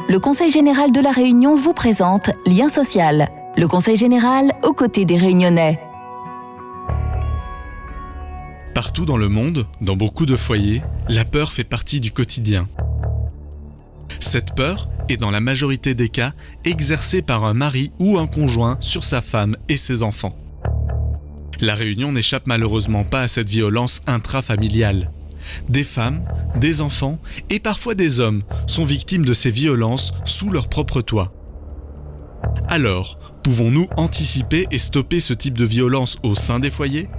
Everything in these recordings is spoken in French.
le Conseil général de La Réunion vous présente Lien social, le Conseil général aux côtés des Réunionnais. Partout dans le monde, dans beaucoup de foyers, la peur fait partie du quotidien. Cette peur est dans la majorité des cas exercée par un mari ou un conjoint sur sa femme et ses enfants. La Réunion n'échappe malheureusement pas à cette violence intrafamiliale. Des femmes, des enfants et parfois des hommes sont victimes de ces violences sous leur propre toit. Alors, pouvons-nous anticiper et stopper ce type de violence au sein des foyers ?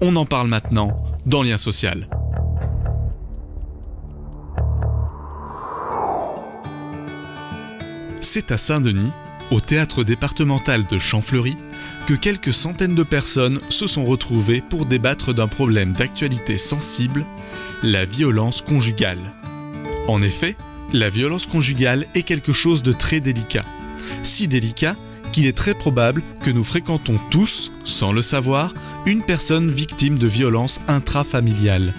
On en parle maintenant dans Lien social. C'est à Saint-Denis, au théâtre départemental de Champfleury, que quelques centaines de personnes se sont retrouvées pour débattre d'un problème d'actualité sensible, la violence conjugale. En effet, la violence conjugale est quelque chose de très délicat. Si délicat qu'il est très probable que nous fréquentons tous, sans le savoir, une personne victime de violences intrafamiliales.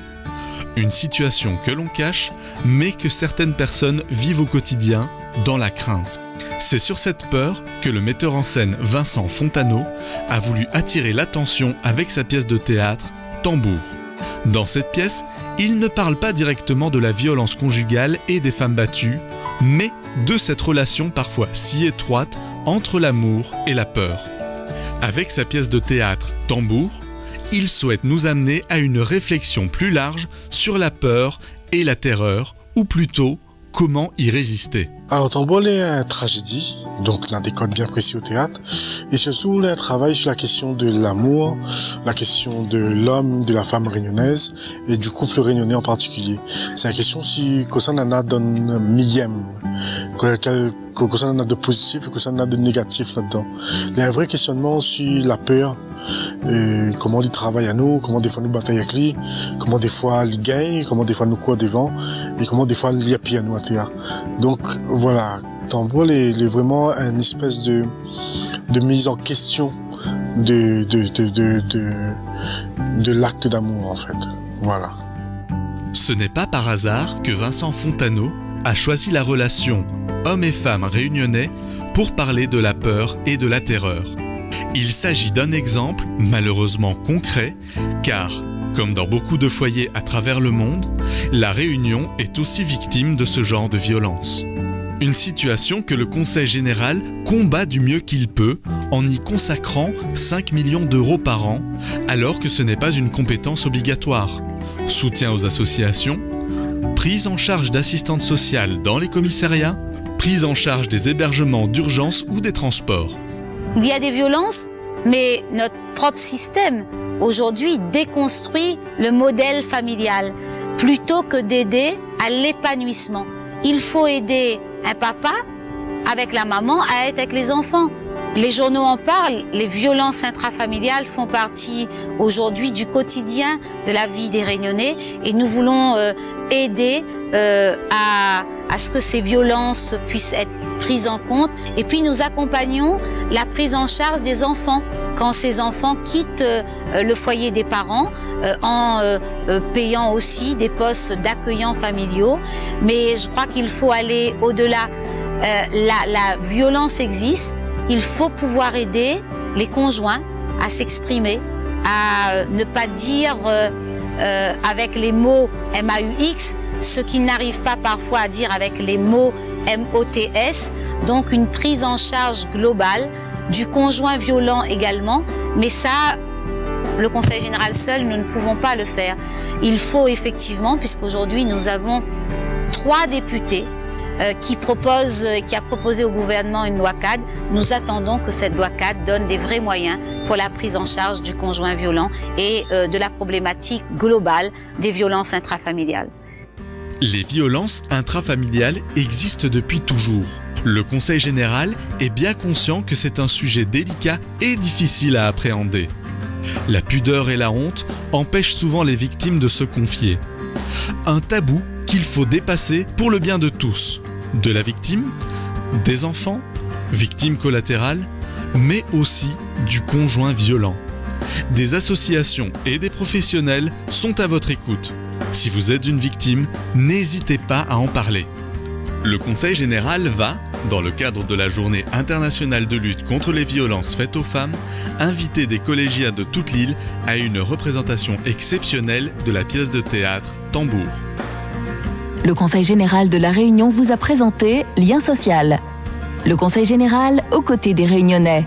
Une situation que l'on cache, mais que certaines personnes vivent au quotidien, dans la crainte. C'est sur cette peur que le metteur en scène Vincent Fontaneau a voulu attirer l'attention avec sa pièce de théâtre Tambour. Dans cette pièce, il ne parle pas directement de la violence conjugale et des femmes battues, mais de cette relation parfois si étroite entre l'amour et la peur. Avec sa pièce de théâtre Tambour, il souhaite nous amener à une réflexion plus large sur la peur et la terreur, ou plutôt, comment y résister. Alors, Tambour est une tragédie, donc on a des codes bien précis au théâtre, et surtout, on travaille sur la question de l'amour, la question de l'homme, de la femme réunionnaise, et du couple réunionnais en particulier. C'est la question si, que ça en a d'un millième, que ça en a de positif et que ça en a de négatif là-dedans. Il y a un vrai questionnement sur la peur, comment il travaille à nous, comment des fois nous bataille avec lui, comment des fois il gagne, comment des fois nous court devant, et comment des fois il y a pire à nous à terre. Donc voilà, Tambour est vraiment une espèce de mise en question de l'acte d'amour en fait. Voilà. Ce n'est pas par hasard que Vincent Fontaneau a choisi la relation hommes et femmes réunionnais pour parler de la peur et de la terreur. Il s'agit d'un exemple malheureusement concret, car, comme dans beaucoup de foyers à travers le monde, la Réunion est aussi victime de ce genre de violence. Une situation que le Conseil général combat du mieux qu'il peut en y consacrant 5 millions d'euros par an, alors que ce n'est pas une compétence obligatoire. Soutien aux associations, prise en charge d'assistantes sociales dans les commissariats, prise en charge des hébergements d'urgence ou des transports. Il y a des violences, mais notre propre système, aujourd'hui, déconstruit le modèle familial, plutôt que d'aider à l'épanouissement. Il faut aider un papa, avec la maman, à être avec les enfants. Les journaux en parlent, les violences intrafamiliales font partie aujourd'hui du quotidien de la vie des Réunionnais et nous voulons aider à ce que ces violences puissent être prises en compte et puis nous accompagnons la prise en charge des enfants quand ces enfants quittent le foyer des parents en payant aussi des postes d'accueillants familiaux. Mais je crois qu'il faut aller au-delà. La violence existe. Il faut pouvoir aider les conjoints à s'exprimer, à ne pas dire avec les mots MAUX ce qu'ils n'arrivent pas parfois à dire avec les mots MOTS. Donc une prise en charge globale du conjoint violent également. Mais ça, le Conseil général seul, nous ne pouvons pas le faire. Il faut effectivement, puisqu'aujourd'hui nous avons 3 députés qui a proposé au gouvernement une loi cadre. Nous attendons que cette loi cadre donne des vrais moyens pour la prise en charge du conjoint violent et de la problématique globale des violences intrafamiliales. Les violences intrafamiliales existent depuis toujours. Le Conseil général est bien conscient que c'est un sujet délicat et difficile à appréhender. La pudeur et la honte empêchent souvent les victimes de se confier. Un tabou qu'il faut dépasser pour le bien de tous, de la victime, des enfants, victimes collatérales, mais aussi du conjoint violent. Des associations et des professionnels sont à votre écoute. Si vous êtes une victime, n'hésitez pas à en parler. Le Conseil général va, dans le cadre de la Journée internationale de lutte contre les violences faites aux femmes, inviter des collégiens de toute l'île à une représentation exceptionnelle de la pièce de théâtre Tambour. Le Conseil général de La Réunion vous a présenté Lien social. Le Conseil général aux côtés des Réunionnais.